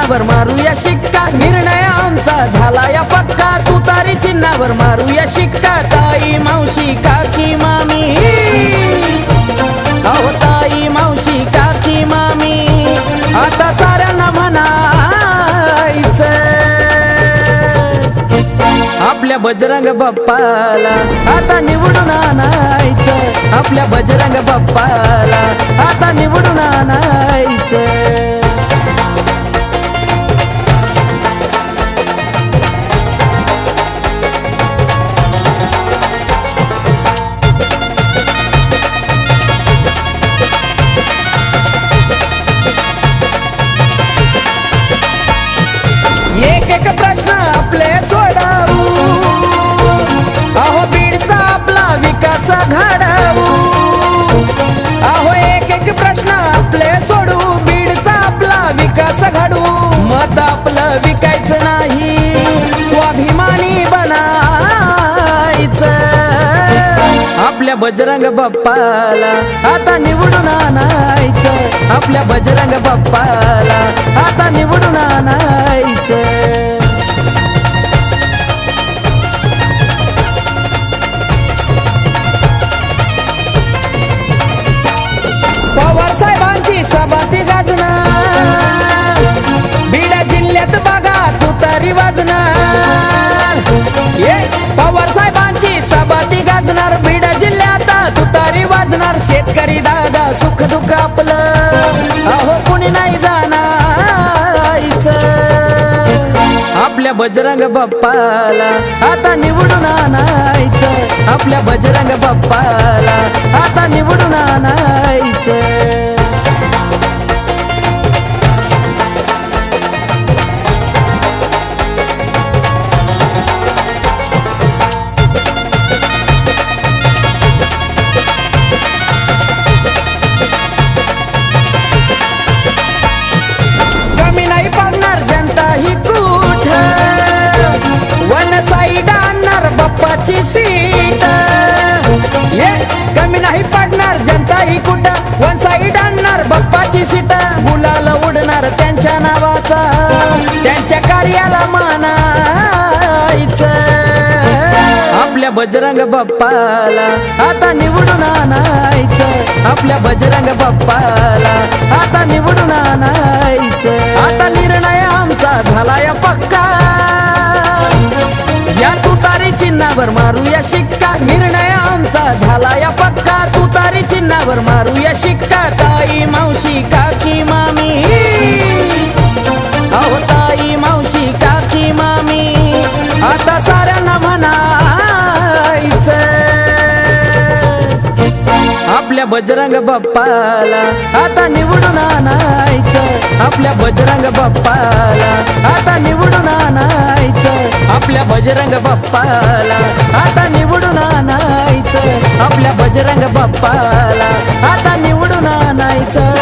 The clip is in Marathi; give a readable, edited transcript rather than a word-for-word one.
चिन्हावर मारूया शिक्का, निर्णय आमचा झाला या पक्का, तुतारी चिन्हावर मारूया शिक्का, ताई मावशी काकी मामी, अहो ताई मावशी काकी मामी, आता साऱ्यांना म्हणायचं आपल्या बजरंग बाप्पाला आता निवडून आणायचं, आपल्या बजरंग बाप्पाला आता निवडून आणायचं। एक एक प्रश्न आपले सोडवू, अहो बीडचा आपला विकास घडवू, अहो एक एक प्रश्न आपले सोडवू, बीडचा आपला विकास घडवू, मत आपलं विकायचं नाही, स्वाभिमानी बनायचं, आपल्या बजरंग बाप्पाला आता निवडून आणायचं, आपल्या बजरंग बाप्पाला आता निवडून आणायचं। पवार साहेबांची सभा ती गाजणार, बीड जिल्ह्यात बघा तुतारी वाजणार, पवार साहेबांची सभा ती गाजणार, बीड जिल्ह्यात तुतारी वाजणार, शेतकरी दादा सुख दुःख आपलं अहो कुणी नाही जाणायचं, आपल्या बजरंग बाप्पाला आता निवडून आणायचं, आपल्या बजरंग बाप्पाला आता निवडून आणायचं। कमी नाही पडणार जनता ही कुठ, वन साईड आणणार बाप्पाची सीट, कमी नाही पडणार जनता ही कुठ, वन साईड आणणार बाप्पाची सीट, गुलाल उडणार त्यांच्या नावाचा, त्यांच्या कार्याला मानायचं, आपल्या बजरंग बाप्पाला आता निवडून आणायचं, आपल्या बजरंग बाप्पाला आता निवडून आणायचं, आता निर्णय आमचा झाला या पक्का, या तुतारी चिन्हावर मारूया शिक्का, निर्णय आमचा झाला या पक्का, तुतारी चिन्हावर मारूया शिक्का, ताई मावशी काकी मामी, अहो ताई मावशी काकी मामी, आता साऱ्यांना म्हणायचं आपल्या बजरंग बाप्पाला आता निवडून आणायचं, आपल्या बजरंग बाप्पाला आता निवडून आणायचं, आपल्या बजरंग बाप्पाला आता निवडून आणायचं, आपल्या बजरंग बाप्पाला आता निवडून आणायचं।